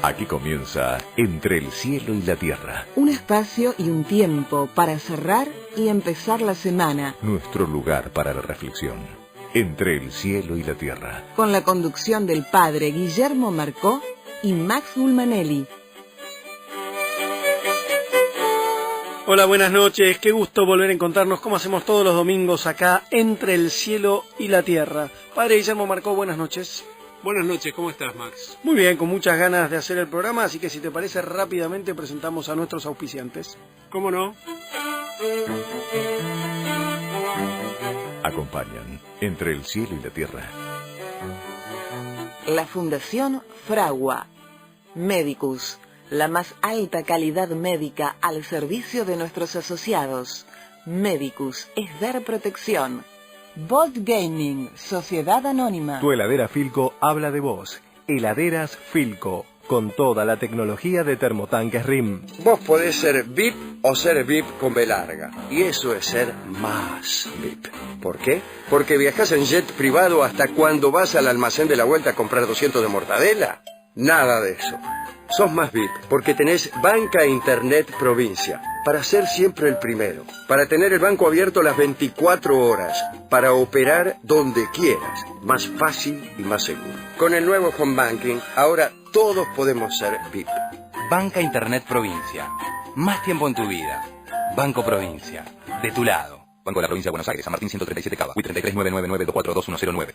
Aquí comienza Entre el cielo y la tierra. Un espacio y un tiempo para cerrar y empezar la semana. Nuestro lugar para la reflexión. Entre el cielo y la tierra. Con la conducción del padre Guillermo Marcó y Max Gulmanelli. Hola, buenas noches. Qué gusto volver a encontrarnos como hacemos todos los domingos acá Entre el cielo y la tierra. Padre Guillermo Marcó, buenas noches. Buenas noches, ¿cómo estás, Max? Muy bien, con muchas ganas de hacer el programa, así que si te parece rápidamente presentamos a nuestros auspiciantes. ¿Cómo no? Acompañan Entre el cielo y la tierra. La Fundación Fragua. Medicus, la más alta calidad médica al servicio de nuestros asociados. Medicus es dar protección. Bolt Gaming, Sociedad Anónima. Tu heladera Philco habla de vos. Heladeras Philco, con toda la tecnología de termotanques RIM. Vos podés ser VIP o ser VIP con B larga. Y eso es ser más VIP. ¿Por qué? Porque viajás en jet privado hasta cuando vas al almacén de la vuelta a comprar 200 de mortadela. Nada de eso. Sos más VIP porque tenés Banca Internet Provincia, para ser siempre el primero, para tener el banco abierto las 24 horas, para operar donde quieras, más fácil y más seguro. Con el nuevo Home Banking, ahora todos podemos ser VIP. Banca Internet Provincia, más tiempo en tu vida. Banco Provincia, de tu lado. Banco de la Provincia de Buenos Aires, San Martín 137 Cava, WIT 339992422109.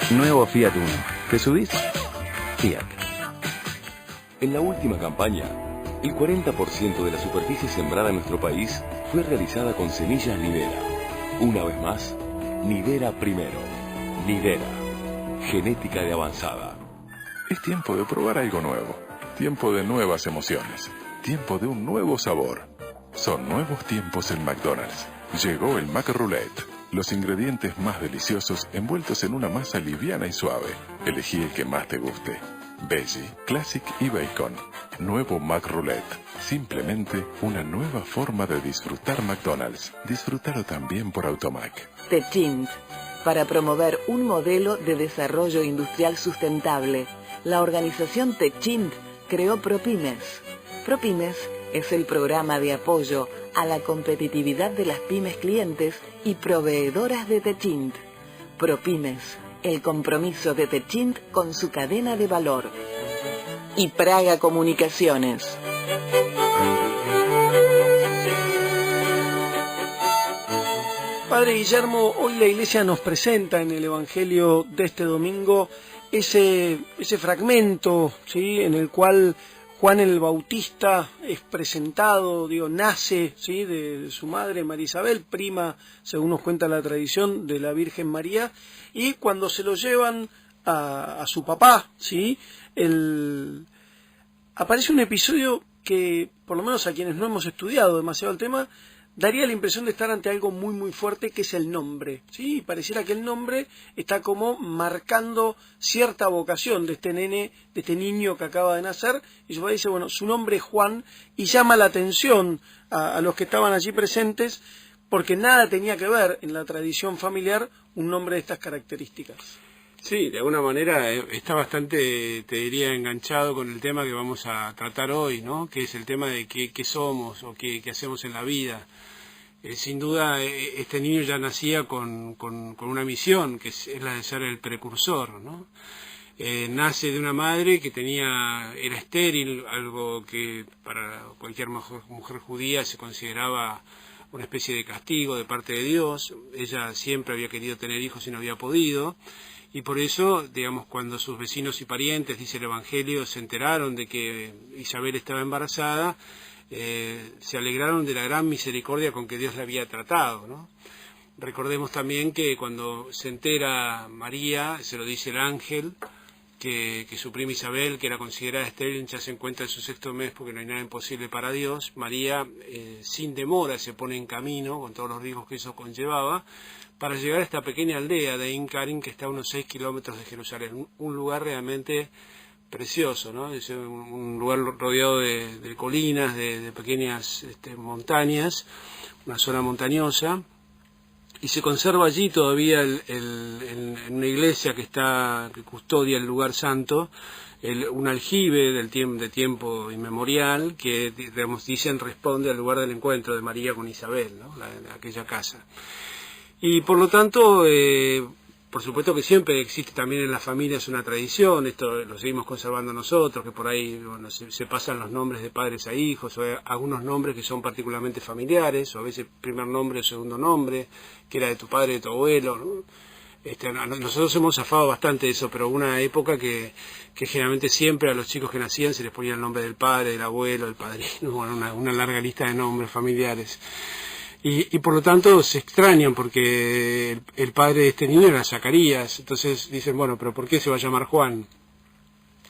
Nuevo Fiat Uno. ¿Te subís? Fiat. En la última campaña, el 40% de la superficie sembrada en nuestro país fue realizada con semillas Lidera. Una vez más, Lidera primero. Lidera. Genética de avanzada. Es tiempo de probar algo nuevo. Tiempo de nuevas emociones. Tiempo de un nuevo sabor. Son nuevos tiempos en McDonald's. Llegó el McRoulette. Los ingredientes más deliciosos envueltos en una masa liviana y suave. Elegí el que más te guste. Veggie, Classic y Bacon. Nuevo McRoulette. Simplemente una nueva forma de disfrutar McDonald's. Disfrútalo también por Automac. Techint, para promover un modelo de desarrollo industrial sustentable. La organización Techint creó ProPymes. ProPymes es el programa de apoyo a la competitividad de las pymes clientes y proveedoras de Techint. ProPymes, el compromiso de Techint con su cadena de valor. Y Praga Comunicaciones. Padre Guillermo, hoy la Iglesia nos presenta en el Evangelio de este domingo ese fragmento, ¿sí?, en el cual Juan el Bautista es presentado, nace, ¿sí?, de su madre María Isabel, prima, según nos cuenta la tradición, de la Virgen María, y cuando se lo llevan a su papá, ¿sí?, aparece un episodio que, por lo menos a quienes no hemos estudiado demasiado el tema, daría la impresión de estar ante algo muy muy fuerte, que es el nombre, ¿sí? Pareciera que el nombre está como marcando cierta vocación de este nene, de este niño que acaba de nacer, y su padre dice, bueno, su nombre es Juan, y llama la atención a los que estaban allí presentes, porque nada tenía que ver en la tradición familiar un nombre de estas características. Sí, de alguna manera está bastante, te diría, enganchado con el tema que vamos a tratar hoy, ¿no? Que es el tema de qué somos o qué hacemos en la vida. Sin duda, este niño ya nacía con una misión, que es la de ser el precursor, ¿no? Nace de una madre que era estéril, algo que para cualquier mujer judía se consideraba una especie de castigo de parte de Dios. Ella siempre había querido tener hijos y no había podido. Y por eso, cuando sus vecinos y parientes, dice el Evangelio, se enteraron de que Isabel estaba embarazada, se alegraron de la gran misericordia con que Dios la había tratado, ¿no? Recordemos también que cuando se entera María, se lo dice el ángel, que su prima Isabel, que era considerada estéril, ya se encuentra en su 6º mes porque no hay nada imposible para Dios. María, sin demora, se pone en camino, con todos los riesgos que eso conllevaba, para llegar a esta pequeña aldea de Ein Karim, que está a unos 6 kilómetros de Jerusalén, un lugar realmente precioso, ¿no? Es un lugar rodeado de colinas, de pequeñas montañas, una zona montañosa, y se conserva allí todavía en una iglesia que custodia el lugar santo, un aljibe de tiempo inmemorial que, digamos, dicen responde al lugar del encuentro de María con Isabel, ¿no? Aquella casa. Y por lo tanto, por supuesto que siempre existe también en las familias una tradición, esto lo seguimos conservando nosotros, que por ahí bueno, se pasan los nombres de padres a hijos, o algunos nombres que son particularmente familiares, o a veces primer nombre o segundo nombre, que era de tu padre, de tu abuelo, ¿no? Nosotros hemos zafado bastante de eso, pero hubo una época que generalmente siempre a los chicos que nacían se les ponía el nombre del padre, del abuelo, del padrino, bueno, una larga lista de nombres familiares. Y por lo tanto se extrañan porque el padre de este niño era Zacarías, entonces dicen, bueno, pero ¿por qué se va a llamar Juan?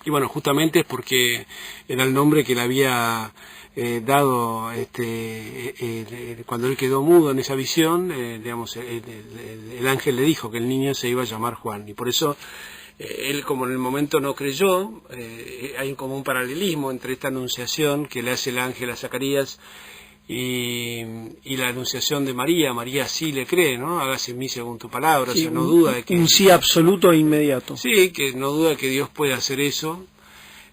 Y bueno, justamente es porque era el nombre que le había dado cuando él quedó mudo en esa visión, digamos, el ángel le dijo que el niño se iba a llamar Juan, y por eso él, como en el momento no creyó, hay como un paralelismo entre esta anunciación que le hace el ángel a Zacarías y la anunciación de María. María sí le cree, ¿no? Hágase en mí según tu palabra, sí, o sea, no duda de que... Un sí absoluto e inmediato. Sí, que no duda que Dios puede hacer eso,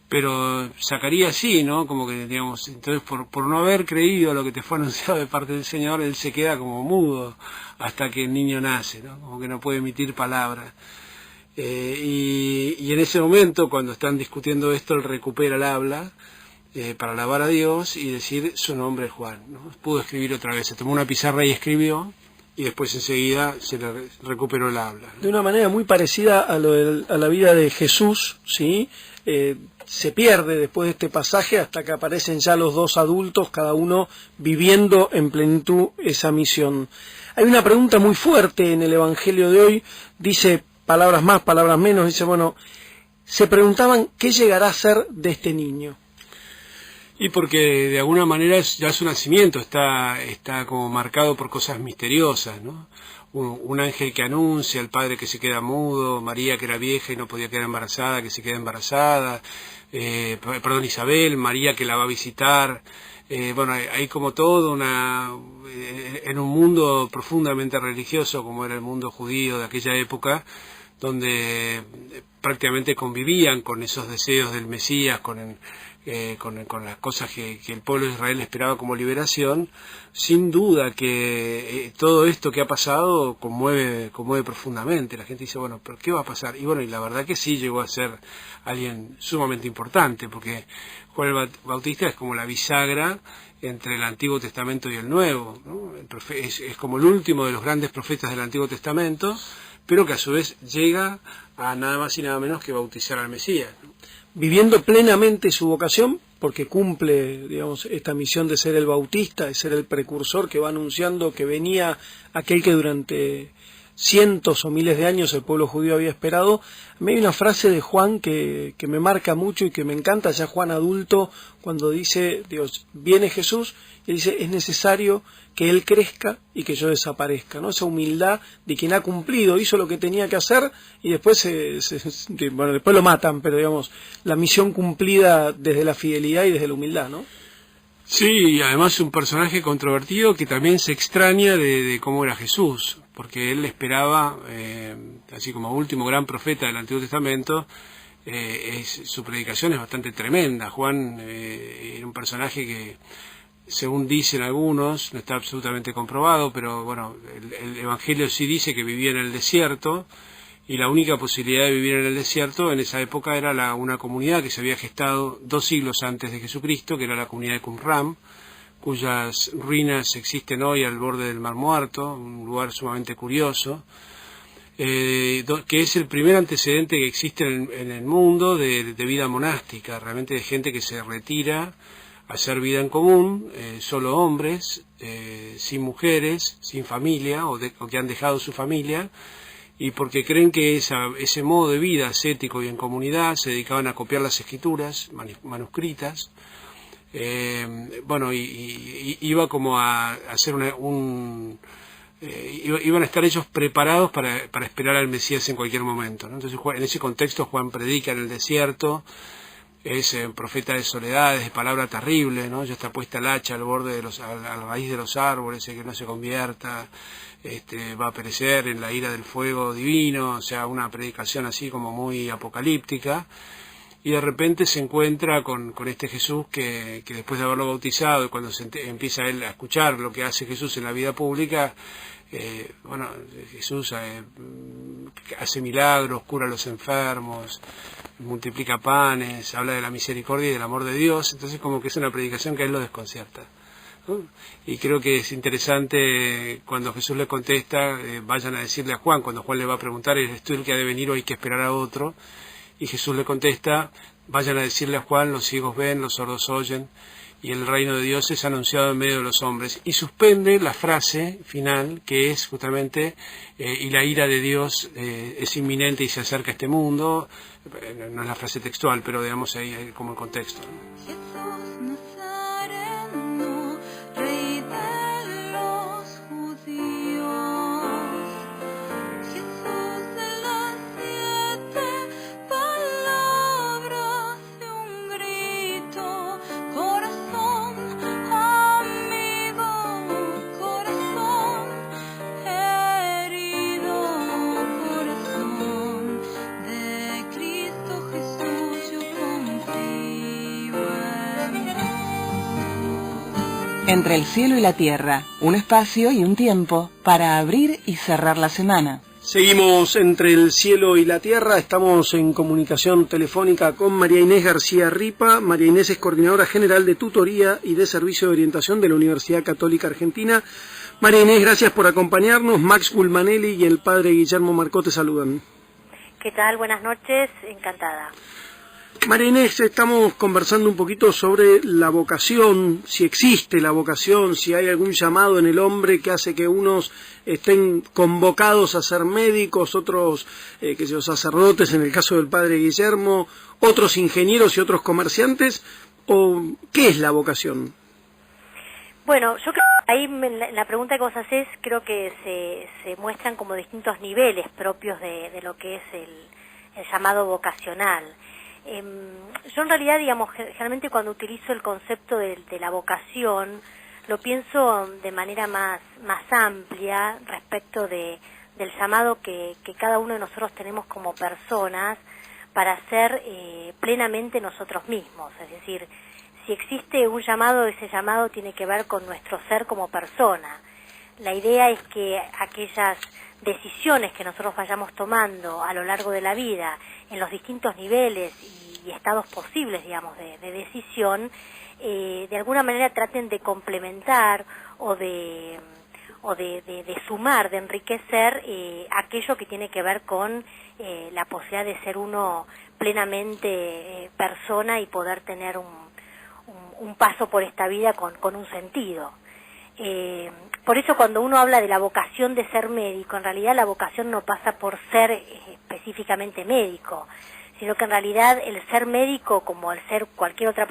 pero Zacarías sí, ¿no? Como que, digamos, entonces por no haber creído lo que te fue anunciado de parte del Señor, él se queda como mudo hasta que el niño nace, ¿no? Como que no puede emitir palabras. Y en ese momento, cuando están discutiendo esto, él recupera el habla, para alabar a Dios y decir su nombre es Juan, ¿no? Pudo escribir otra vez, se tomó una pizarra y escribió, y después enseguida se le recuperó el habla, ¿no? De una manera muy parecida a la vida de Jesús, ¿sí? Se pierde después de este pasaje hasta que aparecen ya los dos adultos, cada uno viviendo en plenitud esa misión. Hay una pregunta muy fuerte en el Evangelio de hoy, dice palabras más, palabras menos, dice, bueno, se preguntaban qué llegará a ser de este niño. Y porque de alguna manera ya su nacimiento está como marcado por cosas misteriosas, ¿no? Un ángel que anuncia, el padre que se queda mudo, María que era vieja y no podía quedar embarazada, que se queda embarazada, Isabel, María que la va a visitar, bueno, hay como todo en un mundo profundamente religioso como era el mundo judío de aquella época, donde prácticamente convivían con esos deseos del Mesías, con las cosas que el pueblo de Israel esperaba como liberación. Sin duda que todo esto que ha pasado conmueve profundamente. La gente dice, bueno, ¿pero qué va a pasar? Y bueno, y la verdad que sí llegó a ser alguien sumamente importante, porque Juan el Bautista es como la bisagra entre el Antiguo Testamento y el Nuevo, ¿no? Es como el último de los grandes profetas del Antiguo Testamento, pero que a su vez llega a nada más y nada menos que bautizar al Mesías, ¿no? Viviendo plenamente su vocación, porque cumple, digamos, esta misión de ser el bautista, de ser el precursor que va anunciando que venía aquel que durante cientos o miles de años el pueblo judío había esperado. A mí hay una frase de Juan que me marca mucho y que me encanta, ya Juan adulto, cuando dice, Dios, viene Jesús, y dice, es necesario que Él crezca y que yo desaparezca, ¿no? Esa humildad de quien ha cumplido, hizo lo que tenía que hacer y después después lo matan, pero digamos, la misión cumplida desde la fidelidad y desde la humildad, ¿no? Sí, y además un personaje controvertido que también se extraña de cómo era Jesús, porque él esperaba, así como último gran profeta del Antiguo Testamento, su predicación es bastante tremenda. Juan era un personaje que, según dicen algunos, no está absolutamente comprobado, pero bueno, el Evangelio sí dice que vivía en el desierto, y la única posibilidad de vivir en el desierto en esa época era una comunidad que se había gestado 2 siglos antes de Jesucristo, que era la comunidad de Qumran, cuyas ruinas existen hoy al borde del Mar Muerto, un lugar sumamente curioso, que es el primer antecedente que existe en el mundo de vida monástica, realmente de gente que se retira a hacer vida en común, solo hombres, sin mujeres, sin familia, o que han dejado su familia, y porque creen que ese modo de vida ascético y en comunidad se dedicaban a copiar las escrituras manuscritas. Bueno, y iba como a hacer iban a estar ellos preparados para esperar al Mesías en cualquier momento, ¿no? Entonces, en ese contexto Juan predica en el desierto, es profeta de soledades, de palabra terrible, ¿no? Ya está puesta el hacha al borde a la raíz de los árboles, el que no se convierta va a perecer en la ira del fuego divino, o sea, una predicación así como muy apocalíptica. Y de repente se encuentra con este Jesús que después de haberlo bautizado, y cuando empieza él a escuchar lo que hace Jesús en la vida pública, Jesús hace milagros, cura a los enfermos, multiplica panes, habla de la misericordia y del amor de Dios. Entonces como que es una predicación que a él lo desconcierta, ¿no? Y creo que es interesante cuando Jesús le contesta, vayan a decirle a Juan, cuando Juan le va a preguntar, ¿eres tú el que ha de venir o hay que esperar a otro? Y Jesús le contesta, vayan a decirle a Juan, los ciegos ven, los sordos oyen, y el reino de Dios es anunciado en medio de los hombres. Y suspende la frase final, que es justamente, y la ira de Dios es inminente y se acerca a este mundo. No es la frase textual, pero digamos ahí como el contexto, ¿no? Entre el cielo y la tierra, un espacio y un tiempo para abrir y cerrar la semana. Seguimos entre el cielo y la tierra, estamos en comunicación telefónica con María Inés García Ripa. María Inés es coordinadora general de tutoría y de servicio de orientación de la Universidad Católica Argentina. María Inés, gracias por acompañarnos. Max Gulmanelli y el padre Guillermo Marcó te saludan. ¿Qué tal? Buenas noches, encantada. María Inés, estamos conversando un poquito sobre la vocación, si existe la vocación, si hay algún llamado en el hombre que hace que unos estén convocados a ser médicos, otros sacerdotes, en el caso del padre Guillermo, otros ingenieros y otros comerciantes, o ¿qué es la vocación? Bueno, yo creo que ahí en la pregunta que vos hacés creo que se muestran como distintos niveles propios de lo que es el llamado vocacional. Yo en realidad, digamos, generalmente cuando utilizo el concepto de la vocación, lo pienso de manera más amplia respecto del llamado que cada uno de nosotros tenemos como personas para ser plenamente nosotros mismos. Es decir, si existe un llamado, ese llamado tiene que ver con nuestro ser como persona. La idea es que aquellas decisiones que nosotros vayamos tomando a lo largo de la vida, en los distintos niveles y estados posibles, digamos, de decisión, de alguna manera traten de complementar o de sumar, de enriquecer aquello que tiene que ver con la posibilidad de ser uno plenamente persona y poder tener un paso por esta vida con un sentido. Por eso cuando uno habla de la vocación de ser médico, en realidad la vocación no pasa por ser específicamente médico, sino que en realidad el ser médico, como el ser cualquier otra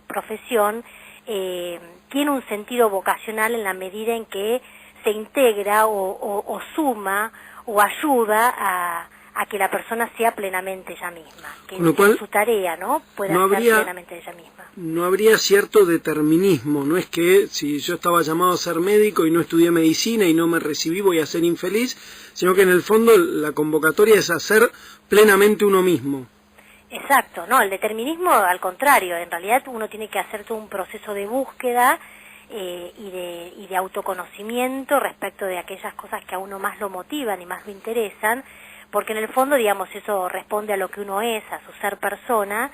profesión, tiene un sentido vocacional en la medida en que se integra o suma o ayuda a que la persona sea plenamente ella misma, que en su tarea, ¿no? Pueda ser plenamente ella misma. No habría cierto determinismo, no es que si yo estaba llamado a ser médico y no estudié medicina y no me recibí voy a ser infeliz, sino que en el fondo la convocatoria es a ser plenamente uno mismo. Exacto, no, el determinismo al contrario, en realidad uno tiene que hacer todo un proceso de búsqueda y de autoconocimiento respecto de aquellas cosas que a uno más lo motivan y más lo interesan, porque en el fondo, digamos, eso responde a lo que uno es, a su ser persona,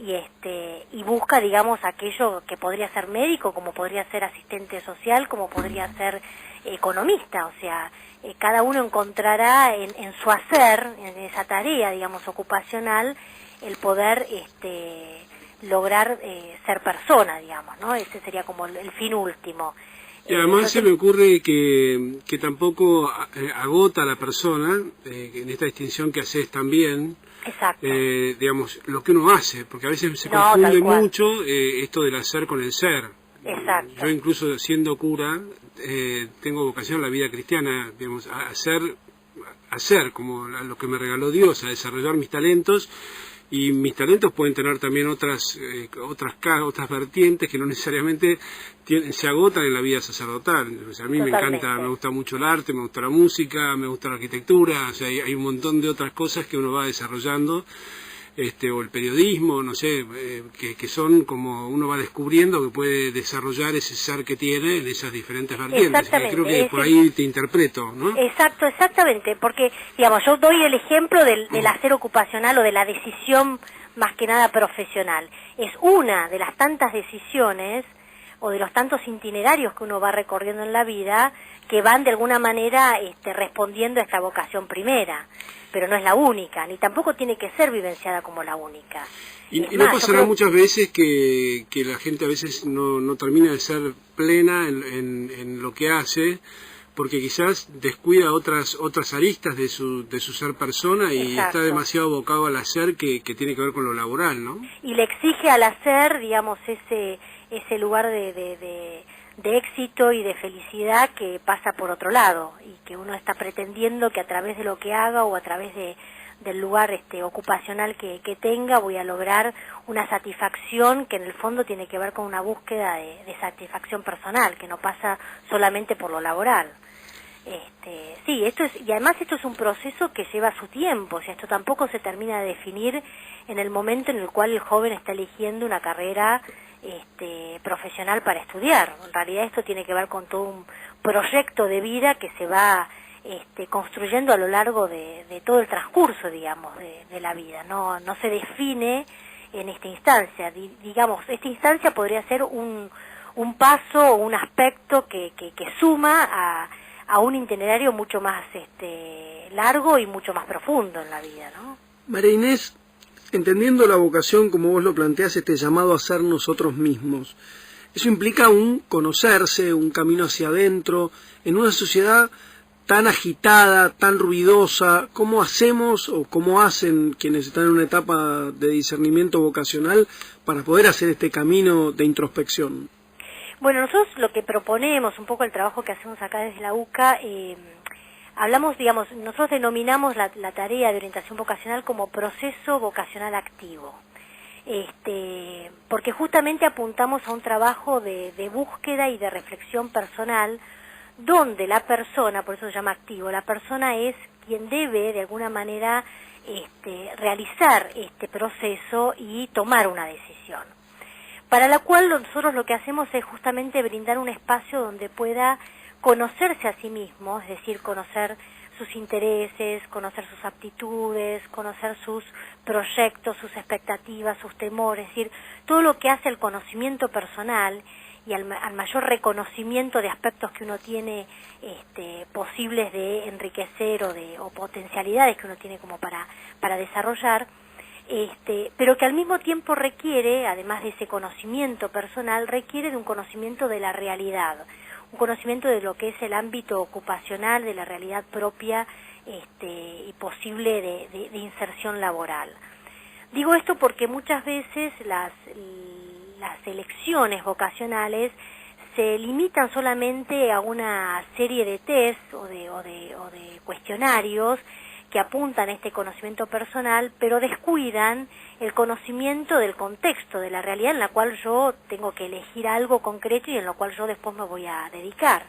y busca, digamos, aquello que podría ser médico, como podría ser asistente social, como podría ser economista, o sea, cada uno encontrará en su hacer, en esa tarea, digamos, ocupacional, el poder lograr ser persona, digamos, ¿no? Ese sería como el fin último. Y además se me ocurre que tampoco agota a la persona, en esta distinción que haces también, digamos, lo que uno hace, porque a veces se confunde mucho esto del hacer con el ser. Exacto. Yo incluso siendo cura, tengo vocación a la vida cristiana, digamos, a hacer como lo que me regaló Dios, a desarrollar mis talentos, y mis talentos pueden tener también otras vertientes que no necesariamente se agotan en la vida sacerdotal. O sea, a mí me gusta mucho el arte, me gusta la música, me gusta la arquitectura, o sea, hay un montón de otras cosas que uno va desarrollando, o el periodismo, no sé, que son como uno va descubriendo que puede desarrollar ese ser que tiene en esas diferentes vertientes. Creo que por ahí te interpreto, ¿no? Exactamente, porque, digamos, yo doy el ejemplo del hacer ocupacional o de la decisión más que nada profesional. Es una de las tantas decisiones o de los tantos itinerarios que uno va recorriendo en la vida que van de alguna manera respondiendo a esta vocación primera, pero no es la única, ni tampoco tiene que ser vivenciada como la única. Y no pasará muchas veces que la gente a veces no termina de ser plena en lo que hace, porque quizás descuida otras aristas de su ser persona y está demasiado abocado al hacer que tiene que ver con lo laboral, ¿no? Y le exige al hacer, digamos, ese lugar de éxito y de felicidad que pasa por otro lado y que uno está pretendiendo que a través de lo que haga o a través del lugar ocupacional que tenga voy a lograr una satisfacción que en el fondo tiene que ver con una búsqueda de satisfacción personal, que no pasa solamente por lo laboral. Sí, y además esto es un proceso que lleva su tiempo, o sea, esto tampoco se termina de definir en el momento en el cual el joven está eligiendo una carrera profesional para estudiar. En realidad esto tiene que ver con todo un proyecto de vida que se va construyendo a lo largo de todo el transcurso, digamos, de la vida. No se define en esta instancia. Digamos, esta instancia podría ser un paso o un aspecto que suma a un itinerario mucho más largo y mucho más profundo en la vida, ¿no? María Inés, entendiendo la vocación como vos lo planteás, este llamado a ser nosotros mismos, eso implica un conocerse, un camino hacia adentro, en una sociedad tan agitada, tan ruidosa. ¿Cómo hacemos o cómo hacen quienes están en una etapa de discernimiento vocacional para poder hacer este camino de introspección? Bueno, nosotros lo que proponemos, un poco el trabajo que hacemos acá desde la UCA, hablamos, digamos, nosotros denominamos la tarea de orientación vocacional como proceso vocacional activo, porque justamente apuntamos a un trabajo de búsqueda y de reflexión personal, donde la persona, por eso se llama activo, la persona es quien debe de alguna manera realizar este proceso y tomar una decisión, para la cual nosotros lo que hacemos es justamente brindar un espacio donde pueda conocerse a sí mismo, es decir, conocer sus intereses, conocer sus aptitudes, conocer sus proyectos, sus expectativas, sus temores, es decir, todo lo que hace el conocimiento personal y al mayor reconocimiento de aspectos que uno tiene posibles de enriquecer o potencialidades que uno tiene como para desarrollar, pero que al mismo tiempo requiere, además de ese conocimiento personal, requiere de un conocimiento de la realidad, un conocimiento de lo que es el ámbito ocupacional, de la realidad propia y posible de inserción laboral. Digo esto porque muchas veces las elecciones vocacionales se limitan solamente a una serie de test o de cuestionarios que apuntan a este conocimiento personal, pero descuidan el conocimiento del contexto, de la realidad en la cual yo tengo que elegir algo concreto y en lo cual yo después me voy a dedicar.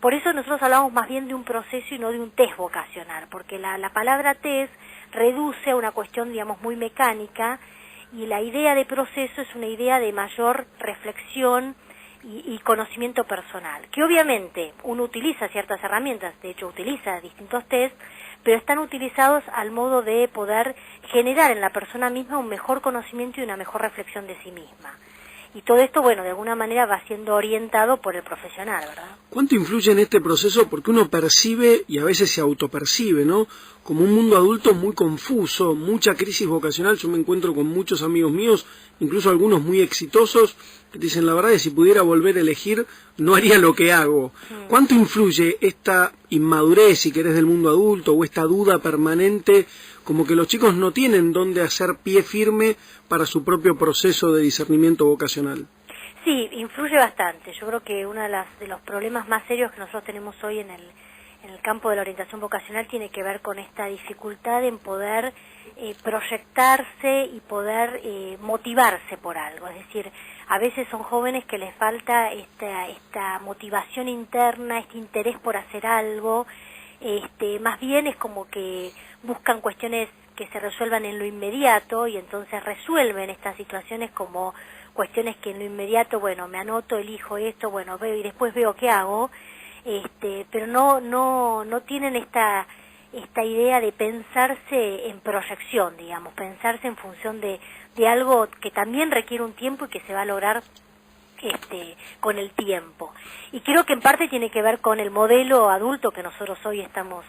Por eso nosotros hablamos más bien de un proceso y no de un test vocacional, porque la palabra test reduce a una cuestión, digamos, muy mecánica, y la idea de proceso es una idea de mayor reflexión y conocimiento personal, que obviamente uno utiliza ciertas herramientas, de hecho utiliza distintos test, pero están utilizados al modo de poder generar en la persona misma un mejor conocimiento y una mejor reflexión de sí misma. Y todo esto, bueno, de alguna manera va siendo orientado por el profesional, ¿verdad? ¿Cuánto influye en este proceso? Porque uno percibe, y a veces se autopercibe, ¿no?, como un mundo adulto muy confuso, mucha crisis vocacional. Yo me encuentro con muchos amigos míos, incluso algunos muy exitosos, que dicen, la verdad es que si pudiera volver a elegir, no haría lo que hago. ¿Cuánto influye esta inmadurez, si querés, del mundo adulto, o esta duda permanente, como que los chicos no tienen dónde hacer pie firme para su propio proceso de discernimiento vocacional? Sí, influye bastante. Yo creo que uno de los problemas más serios que nosotros tenemos hoy en el campo de la orientación vocacional tiene que ver con esta dificultad en poder proyectarse y poder motivarse por algo. Es decir, a veces son jóvenes que les falta esta motivación interna, este interés por hacer algo. Más bien es como que buscan cuestiones que se resuelvan en lo inmediato y entonces resuelven estas situaciones como cuestiones que en lo inmediato, bueno, me anoto, elijo esto, bueno, veo y después veo qué hago, pero no tienen esta idea de pensarse en proyección, digamos, pensarse en función de algo que también requiere un tiempo y que se va a lograr con el tiempo. Y creo que en parte tiene que ver con el modelo adulto que nosotros hoy estamos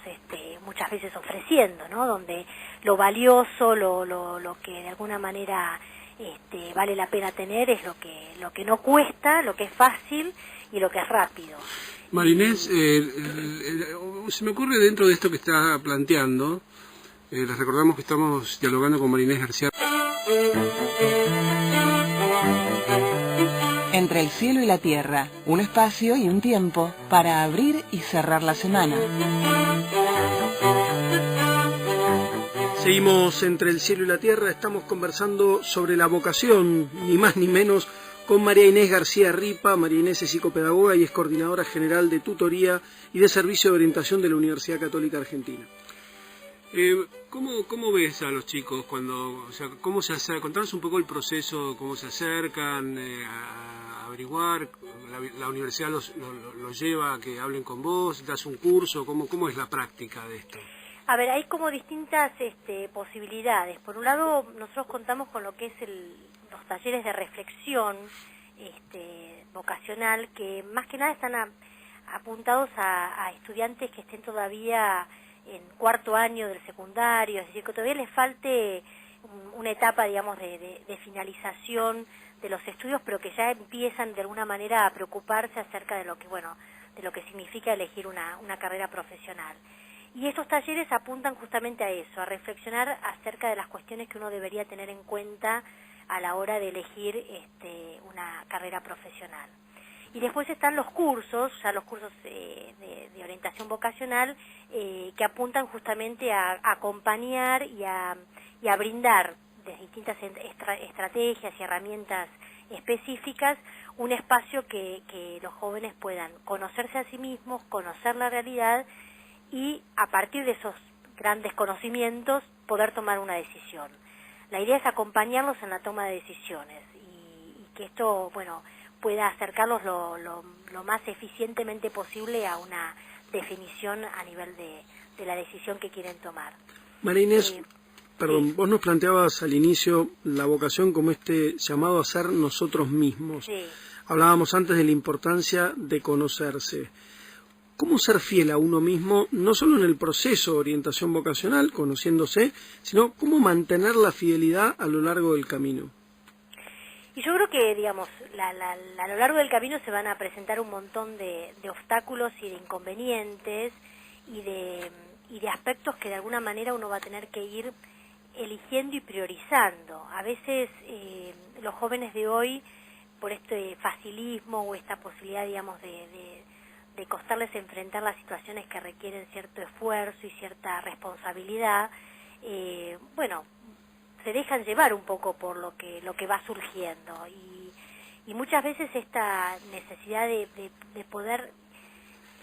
muchas veces ofreciendo, ¿no? Donde lo valioso, lo que de alguna manera vale la pena tener es lo que no cuesta, lo que es fácil y lo que es rápido. Marinés, se me ocurre dentro de esto que está planteando, les recordamos que estamos dialogando con Marinés García. Entre el cielo y la tierra, un espacio y un tiempo para abrir y cerrar la semana. Seguimos entre el cielo y la tierra, estamos conversando sobre la vocación, ni más ni menos, con María Inés García Ripa. María Inés es psicopedagoga y es coordinadora general de tutoría y de servicio de orientación de la Universidad Católica Argentina. ¿Cómo ves a los chicos cuando, cómo se acercan? Contanos un poco el proceso, cómo se acercan a averiguar, la universidad los lleva a que hablen con vos, das un curso, ¿cómo es la práctica de esto? A ver, hay como distintas posibilidades. Por un lado, nosotros contamos con lo que es los talleres de reflexión vocacional, que más que nada están apuntados a estudiantes que estén todavía en cuarto año del secundario, es decir, que todavía les falte una etapa, digamos, de finalización de los estudios, pero que ya empiezan de alguna manera a preocuparse acerca de lo que significa elegir una carrera profesional. Y estos talleres apuntan justamente a eso, a reflexionar acerca de las cuestiones que uno debería tener en cuenta a la hora de elegir una carrera profesional. Y después están los cursos, ya los cursos de orientación vocacional, que apuntan justamente a acompañar y a brindar de distintas estrategias y herramientas específicas un espacio que los jóvenes puedan conocerse a sí mismos, conocer la realidad y a partir de esos grandes conocimientos poder tomar una decisión. La idea es acompañarlos en la toma de decisiones y que esto, pueda acercarlos lo más eficientemente posible a una definición a nivel de la decisión que quieren tomar. María Inés, perdón, vos nos planteabas al inicio la vocación como llamado a ser nosotros mismos. Sí. Hablábamos antes de la importancia de conocerse. ¿Cómo ser fiel a uno mismo, no solo en el proceso de orientación vocacional, conociéndose, sino cómo mantener la fidelidad a lo largo del camino? Y yo creo que, digamos, a lo largo del camino se van a presentar un montón de obstáculos y de inconvenientes y de aspectos que de alguna manera uno va a tener que ir eligiendo y priorizando. A veces los jóvenes de hoy, por este facilismo o esta posibilidad, digamos, de costarles enfrentar las situaciones que requieren cierto esfuerzo y cierta responsabilidad, se dejan llevar un poco por lo que va surgiendo y muchas veces esta necesidad de poder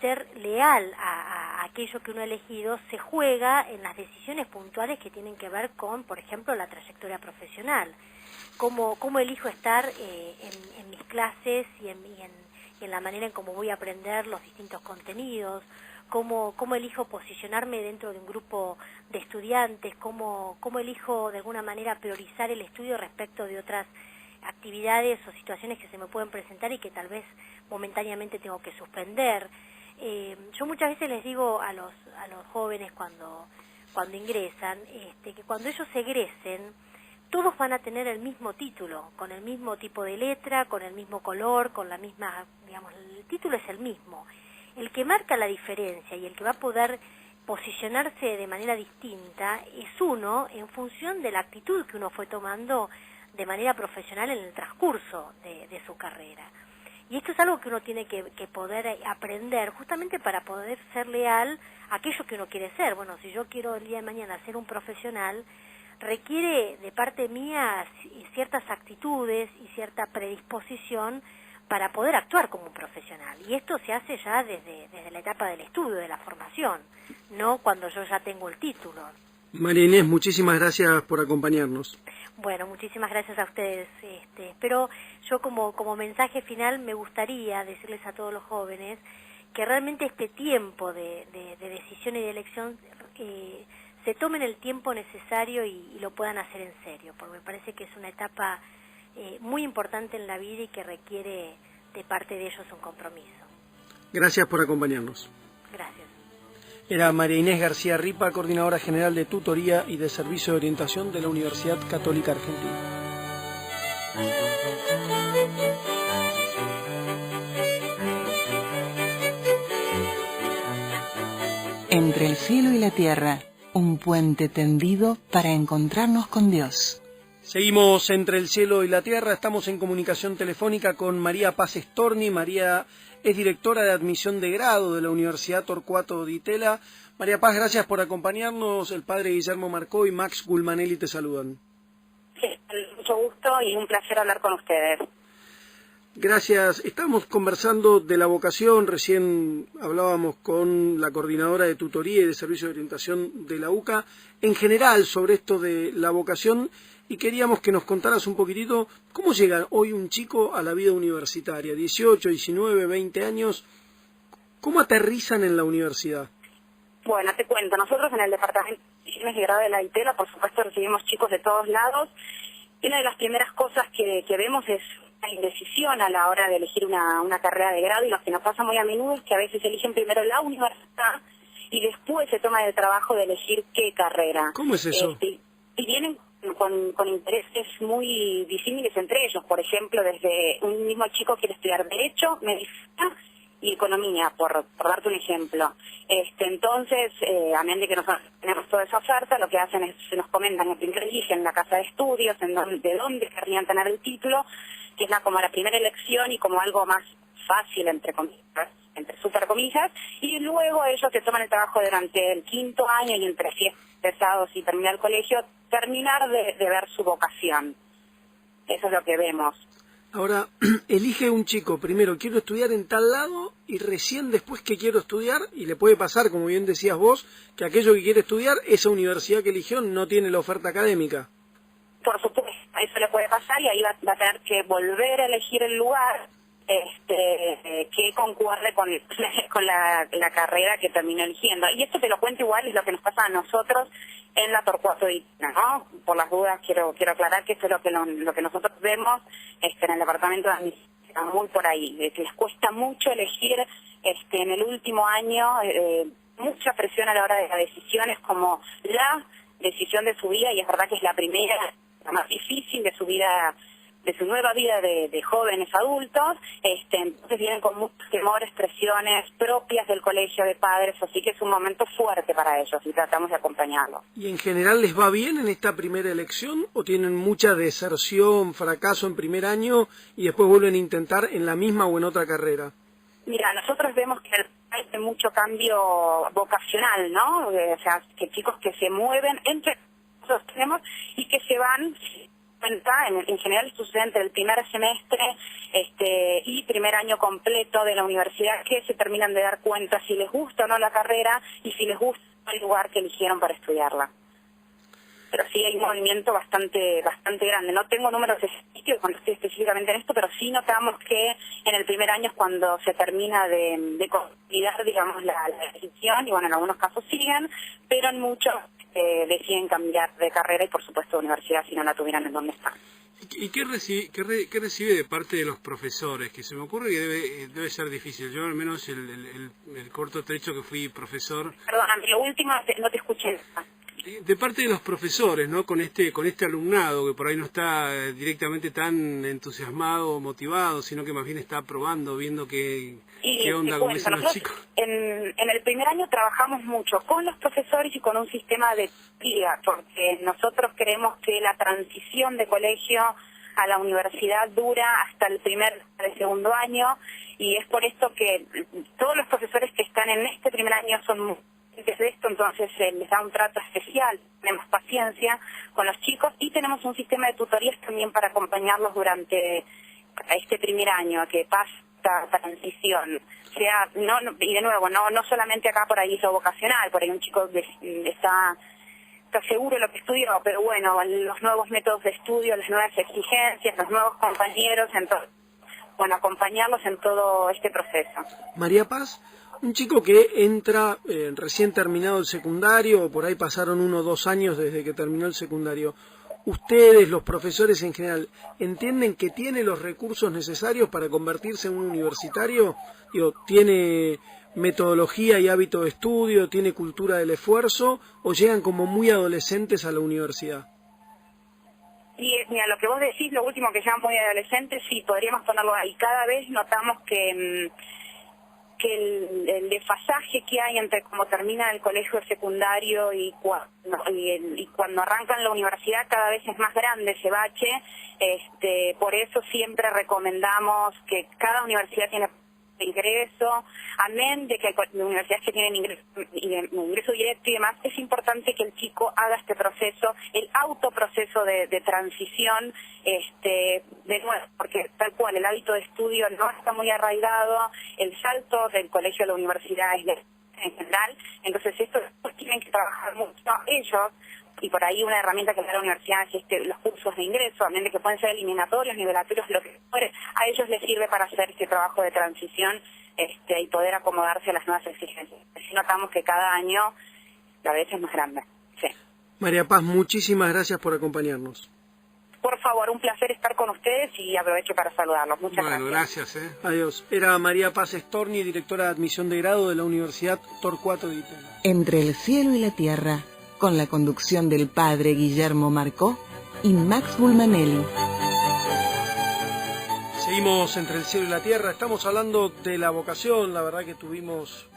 ser leal a aquello que uno ha elegido se juega en las decisiones puntuales que tienen que ver con, por ejemplo, la trayectoria profesional. Cómo elijo estar en mis clases y en la manera en cómo voy a aprender los distintos contenidos, cómo elijo posicionarme dentro de un grupo de estudiantes, cómo elijo de alguna manera priorizar el estudio respecto de otras actividades o situaciones que se me pueden presentar y que tal vez momentáneamente tengo que suspender. Yo muchas veces les digo a los jóvenes cuando ingresan, que cuando ellos egresen, todos van a tener el mismo título, con el mismo tipo de letra, con el mismo color, con la misma, digamos, el título es el mismo. El que marca la diferencia y el que va a poder posicionarse de manera distinta es uno en función de la actitud que uno fue tomando de manera profesional en el transcurso de su carrera. Y esto es algo que uno tiene que poder aprender justamente para poder ser leal a aquello que uno quiere ser. Bueno, si yo quiero el día de mañana ser un profesional, requiere de parte mía ciertas actitudes y cierta predisposición para poder actuar como un profesional. Y esto se hace ya desde la etapa del estudio, de la formación, no cuando yo ya tengo el título. María Inés, muchísimas gracias por acompañarnos. Bueno, muchísimas gracias a ustedes. Pero yo como mensaje final me gustaría decirles a todos los jóvenes que realmente este tiempo de decisión y de elección se tomen el tiempo necesario y lo puedan hacer en serio, porque me parece que es una etapa muy importante en la vida y que requiere de parte de ellos un compromiso. Gracias por acompañarnos. Gracias. Era María Inés García Ripa, coordinadora general de tutoría y de servicio de orientación de la Universidad Católica Argentina. Entre el cielo y la tierra, un puente tendido para encontrarnos con Dios. Seguimos entre el cielo y la tierra, estamos en comunicación telefónica con María Paz Storni. María es directora de admisión de grado de la Universidad Torcuato Di Tella. María Paz, gracias por acompañarnos. El padre Guillermo Marcó y Max Gulmanelli te saludan. Sí, mucho gusto y un placer hablar con ustedes. Gracias. Estamos conversando de la vocación, recién hablábamos con la coordinadora de tutoría y de servicio de orientación de la UCA, en general sobre esto de la vocación, y queríamos que nos contaras un poquitito cómo llega hoy un chico a la vida universitaria, 18, 19, 20 años, ¿cómo aterrizan en la universidad? Bueno, te cuento, nosotros en el departamento de admisiones de grado de la ITELA, por supuesto, recibimos chicos de todos lados, y una de las primeras cosas que vemos es la indecisión a la hora de elegir una carrera de grado, y lo que nos pasa muy a menudo es que a veces eligen primero la universidad y después se toma el trabajo de elegir qué carrera. ¿Cómo es eso? Y vienen con intereses muy disímiles entre ellos. Por ejemplo, desde un mismo chico quiere estudiar Derecho, Medicina y Economía, por darte un ejemplo. Entonces, a medida que nosotros tenemos toda esa oferta, lo que hacen es, se nos comentan, en primer eligen la casa de estudios, de dónde querrían tener el título, que es como la primera elección y como algo más fácil, entre comillas, entre super comillas, y luego ellos se toman el trabajo durante el quinto año y entre pesados y terminar el colegio, terminar de ver su vocación. Eso es lo que vemos. Ahora, elige un chico, primero quiero estudiar en tal lado y recién después que quiero estudiar, y le puede pasar, como bien decías vos, que aquello que quiere estudiar, esa universidad que eligió no tiene la oferta académica. Por supuesto, eso le puede pasar y ahí va a tener que volver a elegir el lugar que concuerde con la carrera que terminó eligiendo. Y esto te lo cuento igual, es lo que nos pasa a nosotros en la Torcuato Di Tella, ¿no? Por las dudas quiero aclarar que esto es lo que nosotros vemos en el departamento de admisión, muy por ahí, que les cuesta mucho elegir en el último año, mucha presión a la hora de las decisiones, como la decisión de su vida, y es verdad que es la primera, la más difícil de su vida, de su nueva vida de jóvenes adultos. Entonces vienen con muchos temores, presiones propias del colegio de padres, así que es un momento fuerte para ellos y tratamos de acompañarlos. ¿Y en general les va bien en esta primera elección o tienen mucha deserción, fracaso en primer año y después vuelven a intentar en la misma o en otra carrera? Mira, nosotros vemos que hay mucho cambio vocacional, ¿no? O sea, que chicos que se mueven entre nosotros tenemos y que se van en general sucede entre el primer semestre y primer año completo de la universidad, que se terminan de dar cuenta si les gusta o no la carrera y si les gusta el lugar que eligieron para estudiarla. Pero sí hay un movimiento bastante grande. No tengo números estadísticos cuando estoy específicamente en esto, pero sí notamos que en el primer año es cuando se termina de consolidar, digamos, la decisión, y bueno, en algunos casos siguen, pero en muchos deciden cambiar de carrera y por supuesto de universidad si no la tuvieran en donde están. ¿Y qué recibe de parte de los profesores? Que se me ocurre que debe ser difícil. Yo al menos el corto trecho que fui profesor... Perdón, lo último no te escuché. De parte de los profesores, ¿no? Con este alumnado que por ahí no está directamente tan entusiasmado o motivado, sino que más bien está probando, viendo qué onda con los chicos. En el primer año trabajamos mucho con los profesores y con un sistema de guía, porque nosotros creemos que la transición de colegio a la universidad dura hasta el segundo año, y es por esto que todos los profesores que están en este primer año son muy conscientes de esto, entonces les da un trato especial, tenemos paciencia con los chicos y tenemos un sistema de tutorías también para acompañarlos durante este primer año, que pasa esta transición. Y de nuevo, no solamente acá por ahí es lo vocacional, por ahí un chico está seguro de lo que estudió, pero bueno, los nuevos métodos de estudio, las nuevas exigencias, los nuevos compañeros, entonces, bueno, acompañarlos en todo este proceso. María Paz, un chico que entra recién terminado el secundario, o por ahí pasaron 1 o 2 años desde que terminó el secundario, ¿ustedes, los profesores en general, entienden que tiene los recursos necesarios para convertirse en un universitario? Digo, ¿tiene metodología y hábito de estudio, tiene cultura del esfuerzo, o llegan como muy adolescentes a la universidad? Y mira, lo que vos decís, lo último que llaman muy adolescentes, sí, podríamos ponerlo ahí. Cada vez notamos que el desfasaje que hay entre cómo termina el colegio secundario y cuando arrancan la universidad cada vez es más grande ese bache. Por eso siempre recomendamos que cada universidad tiene ingreso, amén de que hay universidades que tienen ingreso directo y demás. Es importante que el chico haga este proceso, el autoproceso de transición, de nuevo, porque tal cual el hábito de estudio no está muy arraigado, el salto del colegio a la universidad es en general, entonces esto tienen que trabajar mucho ellos. Y por ahí una herramienta que da la universidad es los cursos de ingreso, amén de que pueden ser eliminatorios, nivelatorios, lo que fuere, a ellos les sirve para hacer este trabajo de transición y poder acomodarse a las nuevas exigencias. Así notamos que cada año la brecha es más grande. Sí. María Paz, muchísimas gracias por acompañarnos. Por favor, un placer estar con ustedes y aprovecho para saludarlos. Muchas gracias. Adiós. Era María Paz Storni, directora de admisión de grado de la Universidad Torcuato Di Tella. Entre el cielo y la tierra, con la conducción del padre Guillermo Marcó y Max Bulmanelli. Seguimos entre el cielo y la tierra, estamos hablando de la vocación. La verdad que tuvimos,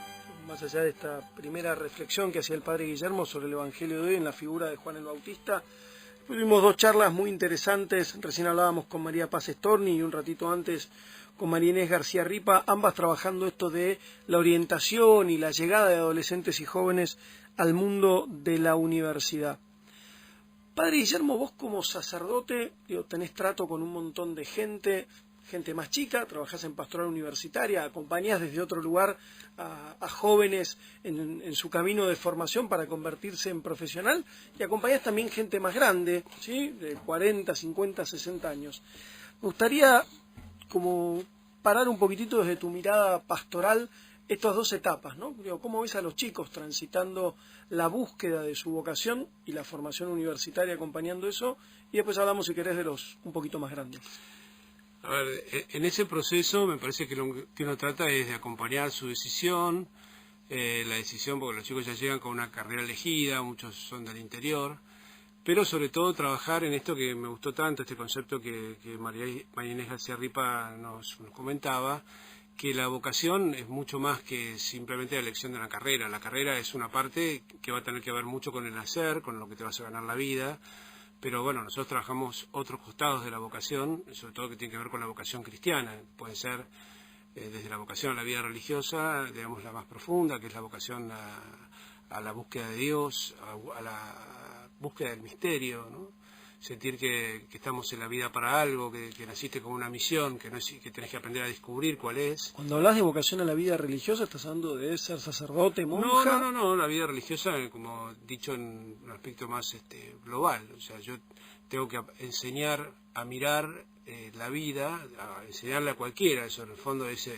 más allá de esta primera reflexión que hacía el padre Guillermo sobre el Evangelio de hoy en la figura de Juan el Bautista, tuvimos 2 charlas muy interesantes. Recién hablábamos con María Paz Storni y un ratito antes con María Inés García Ripa, ambas trabajando esto de la orientación y la llegada de adolescentes y jóvenes al mundo de la universidad. Padre Guillermo, vos como sacerdote, tenés trato con un montón de gente más chica, trabajás en pastoral universitaria, acompañás desde otro lugar a jóvenes en su camino de formación para convertirse en profesional, y acompañás también gente más grande, ¿sí? De 40, 50, 60 años. Me gustaría como parar un poquitito desde tu mirada pastoral estas 2 etapas, ¿no? ¿Cómo ves a los chicos transitando la búsqueda de su vocación y la formación universitaria acompañando eso? Y después hablamos, si querés, de los un poquito más grandes. A ver, en ese proceso me parece que lo que uno trata es de acompañar su decisión, la decisión, porque los chicos ya llegan con una carrera elegida, muchos son del interior, pero sobre todo trabajar en esto que me gustó tanto, este concepto que María Inés García Ripa nos comentaba, que la vocación es mucho más que simplemente la elección de una carrera. La carrera es una parte que va a tener que ver mucho con el hacer, con lo que te vas a ganar la vida, pero bueno, nosotros trabajamos otros costados de la vocación, sobre todo que tiene que ver con la vocación cristiana. Puede ser desde la vocación a la vida religiosa, digamos la más profunda, que es la vocación a la búsqueda de Dios, a la búsqueda del misterio, ¿no? Sentir que estamos en la vida para algo, que naciste con una misión, que tenés que aprender a descubrir cuál es. Cuando hablas de vocación a la vida religiosa, ¿estás hablando de ser sacerdote, monja? No, la vida religiosa, como dicho en un aspecto más global. O sea, yo tengo que enseñar a mirar la vida, a enseñarle a cualquiera. Eso en el fondo es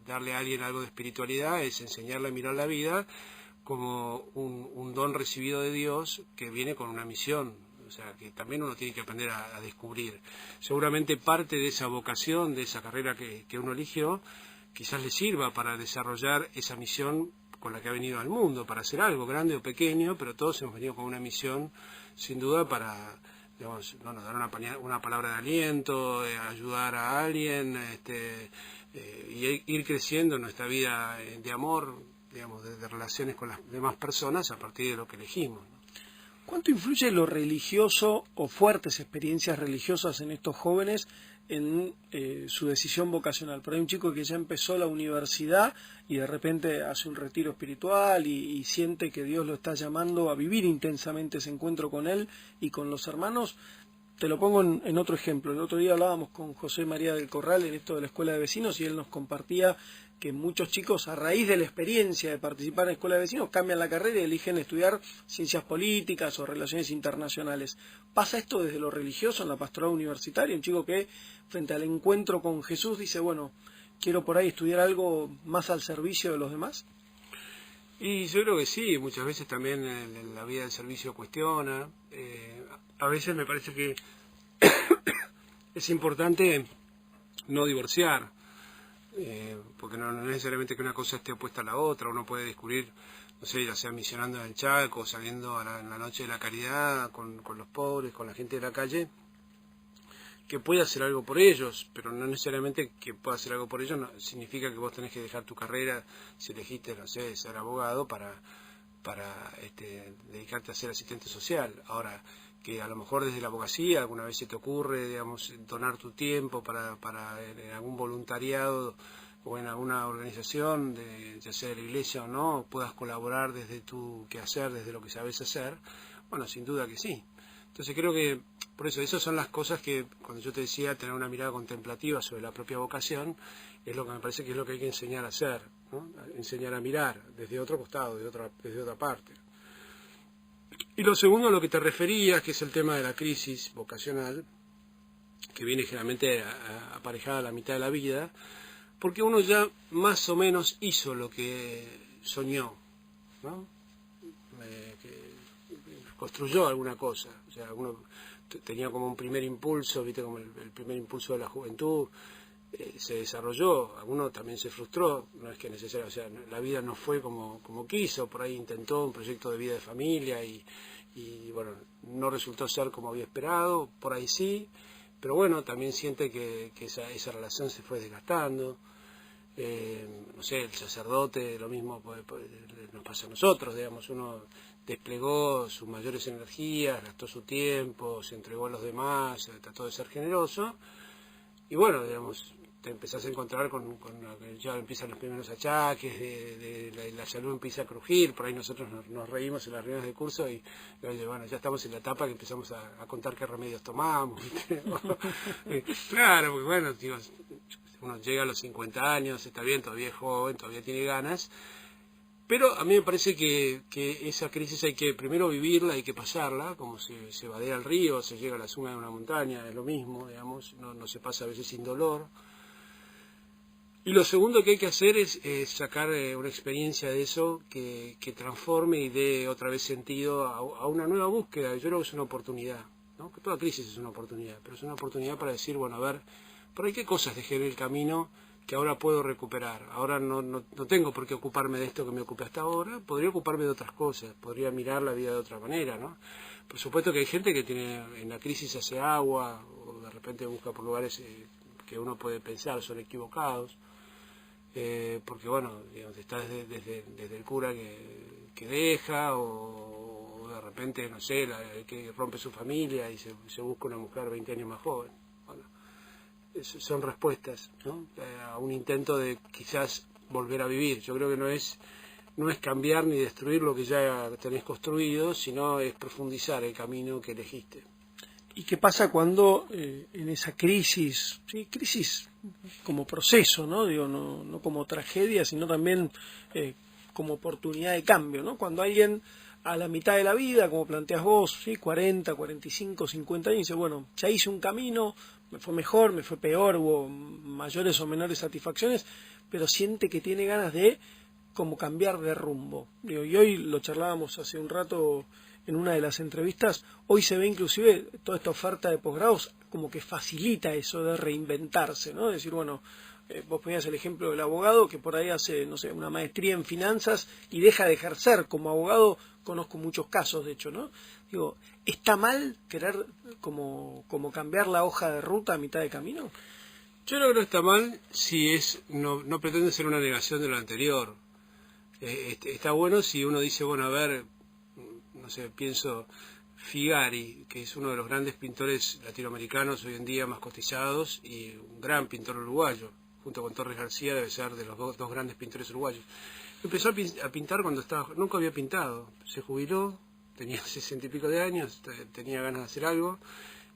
darle a alguien algo de espiritualidad, es enseñarle a mirar la vida como un don recibido de Dios que viene con una misión. O sea, que también uno tiene que aprender a descubrir. Seguramente parte de esa vocación, de esa carrera que uno eligió, quizás le sirva para desarrollar esa misión con la que ha venido al mundo, para hacer algo grande o pequeño, pero todos hemos venido con una misión, sin duda, para, digamos, dar una palabra de aliento, ayudar a alguien, y ir creciendo en nuestra vida de amor, digamos, de relaciones con las demás personas a partir de lo que elegimos, ¿no? ¿Cuánto influye lo religioso o fuertes experiencias religiosas en estos jóvenes en su decisión vocacional? Por ahí un chico que ya empezó la universidad y de repente hace un retiro espiritual y siente que Dios lo está llamando a vivir intensamente ese encuentro con Él y con los hermanos. Te lo pongo en otro ejemplo. El otro día hablábamos con José María del Corral en esto de la Escuela de Vecinos y él nos compartía que muchos chicos, a raíz de la experiencia de participar en la Escuela de Vecinos, cambian la carrera y eligen estudiar ciencias políticas o relaciones internacionales. ¿Pasa esto desde lo religioso en la pastoral universitaria? Un chico que, frente al encuentro con Jesús, dice, bueno, quiero por ahí estudiar algo más al servicio de los demás. Y yo creo que sí, muchas veces también en la vida del servicio cuestiona. A veces me parece que es importante no divorciar, porque no necesariamente que una cosa esté opuesta a la otra. Uno puede descubrir, no sé, ya sea misionando en el Chaco, saliendo en la noche de la caridad con los pobres, con la gente de la calle, que puede hacer algo por ellos, pero no necesariamente que pueda hacer algo por ellos significa que vos tenés que dejar tu carrera, si elegiste, no sé, ser abogado para dedicarte a ser asistente social. Ahora, que a lo mejor desde la abogacía alguna vez se te ocurre, digamos, donar tu tiempo para en algún voluntariado o en alguna organización, ya sea de la iglesia o no, puedas colaborar desde tu quehacer, desde lo que sabes hacer, bueno, sin duda que sí. Entonces creo que, por eso, esas son las cosas que, cuando yo te decía tener una mirada contemplativa sobre la propia vocación, es lo que me parece que es lo que hay que enseñar a hacer, ¿no? Enseñar a mirar desde otro costado, desde otra parte. Y lo segundo a lo que te referías, que es el tema de la crisis vocacional, que viene generalmente aparejada a la mitad de la vida, porque uno ya más o menos hizo lo que soñó, ¿no? Construyó alguna cosa, o sea, uno tenía como un primer impulso, viste, como el primer impulso de la juventud, se desarrolló, alguno también se frustró, no es que necesariamente, o sea, la vida no fue como quiso, por ahí intentó un proyecto de vida de familia y bueno, no resultó ser como había esperado, por ahí sí, pero bueno, también siente que esa relación se fue desgastando. No sé, el sacerdote, lo mismo nos pasa a nosotros, digamos, uno desplegó sus mayores energías, gastó su tiempo, se entregó a los demás, trató de ser generoso, y bueno, digamos, te empezás a encontrar con ya empiezan los primeros achaques, de la salud empieza a crujir, por ahí nosotros nos reímos en las reuniones de curso y bueno, ya estamos en la etapa que empezamos a contar qué remedios tomamos, ¿viste? Claro, porque bueno, digo, uno llega a los 50 años, está bien, todavía es joven, todavía tiene ganas, pero a mí me parece que esa crisis hay que primero vivirla, hay que pasarla, como se vadea el río, se llega a la cima de una montaña, es lo mismo, digamos, no se pasa a veces sin dolor. Y lo segundo que hay que hacer es sacar una experiencia de eso que transforme y dé otra vez sentido a una nueva búsqueda. Yo creo que es una oportunidad, ¿no? Que toda crisis es una oportunidad, pero es una oportunidad para decir, bueno, a ver, por ahí qué cosas dejé en el camino que ahora puedo recuperar. Ahora no tengo por qué ocuparme de esto que me ocupé hasta ahora, podría ocuparme de otras cosas, podría mirar la vida de otra manera, ¿no? Por supuesto que hay gente que tiene en la crisis hace agua, o de repente busca por lugares que uno puede pensar son equivocados, porque bueno, digamos, está desde el cura que deja, o de repente, no sé, que rompe su familia y se busca una mujer 20 años más joven. Bueno, son respuestas, ¿no? A un intento de quizás volver a vivir. Yo creo que no es cambiar ni destruir lo que ya tenés construido, sino es profundizar el camino que elegiste. ¿Y qué pasa cuando en esa crisis, ¿sí? Crisis como proceso, ¿no? Digo, no como tragedia, sino también como oportunidad de cambio, ¿no? Cuando alguien a la mitad de la vida, como planteas vos, ¿sí? 40, 45, 50 años, dice, bueno, ya hice un camino, me fue mejor, me fue peor, hubo mayores o menores satisfacciones, pero siente que tiene ganas de como cambiar de rumbo. Digo, y hoy lo charlábamos hace un rato en una de las entrevistas, hoy se ve inclusive toda esta oferta de posgrados como que facilita eso de reinventarse, ¿no? Decir, bueno, vos ponías el ejemplo del abogado que por ahí hace, no sé, una maestría en finanzas y deja de ejercer como abogado, conozco muchos casos de hecho, ¿no? Digo, ¿está mal querer como cambiar la hoja de ruta a mitad de camino? Yo creo que no está mal si no pretende ser una negación de lo anterior. Está bueno si uno dice, bueno, a ver, no sé, pienso Figari, que es uno de los grandes pintores latinoamericanos hoy en día más cotizados y un gran pintor uruguayo, junto con Torres García debe ser de los dos grandes pintores uruguayos. Empezó a pintar cuando nunca había pintado, se jubiló, tenía 60 y pico de años, tenía ganas de hacer algo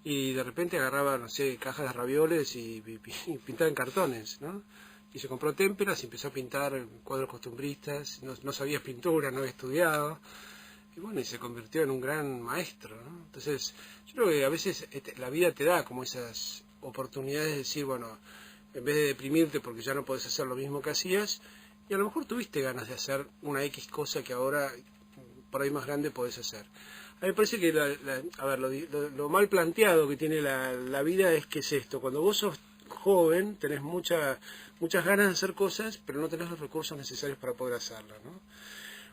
y de repente agarraba, no sé, cajas de ravioles y pintaba en cartones, ¿no? Y se compró témperas y empezó a pintar cuadros costumbristas, no sabía pintura, no había estudiado. Y bueno, y se convirtió en un gran maestro, ¿no? Entonces, yo creo que a veces la vida te da como esas oportunidades de decir, bueno, en vez de deprimirte porque ya no podés hacer lo mismo que hacías, y a lo mejor tuviste ganas de hacer una X cosa que ahora, por ahí más grande, podés hacer. A mí me parece que, lo mal planteado que tiene la vida es que es esto, cuando vos sos joven, tenés muchas ganas de hacer cosas, pero no tenés los recursos necesarios para poder hacerlas, ¿no?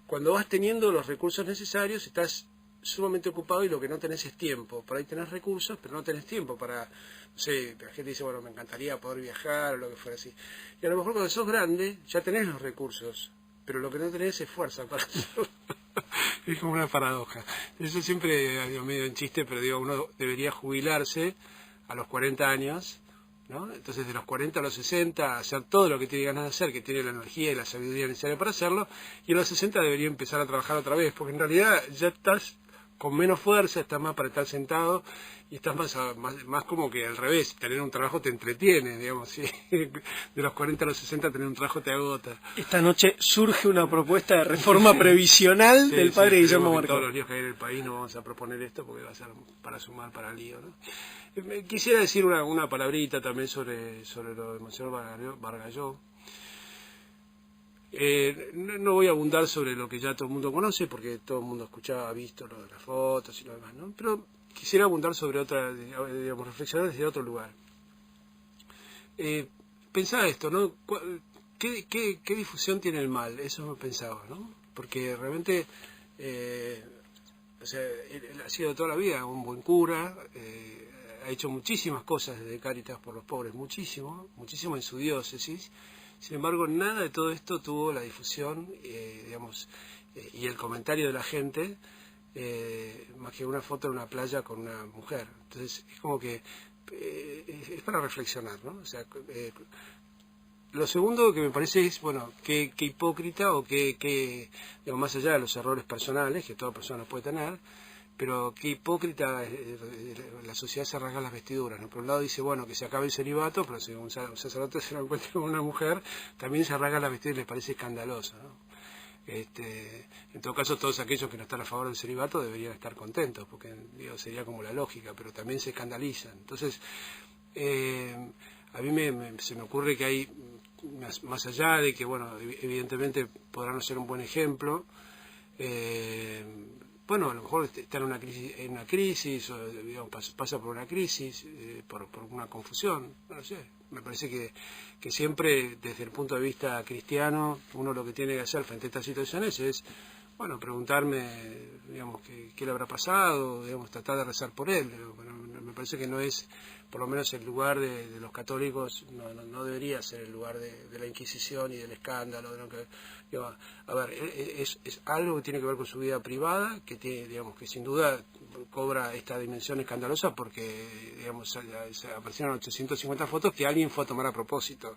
Cuando vas teniendo los recursos necesarios, estás sumamente ocupado y lo que no tenés es tiempo. Por ahí tenés recursos, pero no tenés tiempo para, no sé, la gente dice, bueno, me encantaría poder viajar o lo que fuera así. Y a lo mejor cuando sos grande, ya tenés los recursos, pero lo que no tenés es fuerza para hacerlo. Es como una paradoja. Eso siempre, digo, medio en chiste, pero digo, uno debería jubilarse a los 40 años, ¿no? Entonces de los 40 a los 60 hacer todo lo que tiene ganas de hacer, que tiene la energía y la sabiduría necesaria para hacerlo, y a los 60 debería empezar a trabajar otra vez, porque en realidad ya estás con menos fuerza, estás más para estar sentado y estás más como que al revés, tener un trabajo te entretiene, digamos, ¿sí? De los 40 a los 60 tener un trabajo te agota. Esta noche surge una propuesta de reforma previsional del padre Guillermo Marcó. Todos los líos que hay en el país no vamos a proponer esto porque va a ser para sumar para el lío, ¿no? Quisiera decir una palabrita también sobre lo de Monseñor Bargalló. No voy a abundar sobre lo que ya todo el mundo conoce, porque todo el mundo ha visto lo de las fotos y lo demás, ¿no? Pero quisiera abundar sobre digamos, reflexionar desde otro lugar. Pensaba esto, ¿no? ¿Qué difusión tiene el mal? Eso me pensaba, ¿no? Porque realmente, o sea, él ha sido toda la vida un buen cura, ha hecho muchísimas cosas desde Cáritas por los pobres, muchísimo en su diócesis. Sin embargo, nada de todo esto tuvo la difusión, digamos, y el comentario de la gente, más que una foto en una playa con una mujer. Entonces, es como que es para reflexionar, ¿no? O sea, lo segundo que me parece es, bueno, qué hipócrita o qué, digamos, más allá de los errores personales que toda persona puede tener, pero qué hipócrita la sociedad se rasga las vestiduras, ¿no? Por un lado dice, bueno, que se acabe el celibato, pero si un sacerdote se lo encuentra con una mujer, también se rasga las vestiduras y les parece escandaloso, ¿no? En todo caso, todos aquellos que no están a favor del celibato deberían estar contentos, porque digo, sería como la lógica, pero también se escandalizan. Entonces, a mí se me ocurre que hay, más allá de que, bueno, evidentemente podrán no ser un buen ejemplo, bueno, a lo mejor está en una crisis o digamos, pasa por una crisis, por una confusión, no sé. Me parece que siempre, desde el punto de vista cristiano, uno lo que tiene que hacer frente a estas situaciones es, bueno, preguntarme, digamos, qué le habrá pasado, digamos, tratar de rezar por él. Bueno, me parece que no es, por lo menos el lugar de los católicos, no debería ser el lugar de la Inquisición y del escándalo. De lo que, digamos, a ver, es algo que tiene que ver con su vida privada, que tiene, digamos, que sin duda cobra esta dimensión escandalosa porque, digamos, aparecieron 850 fotos que alguien fue a tomar a propósito.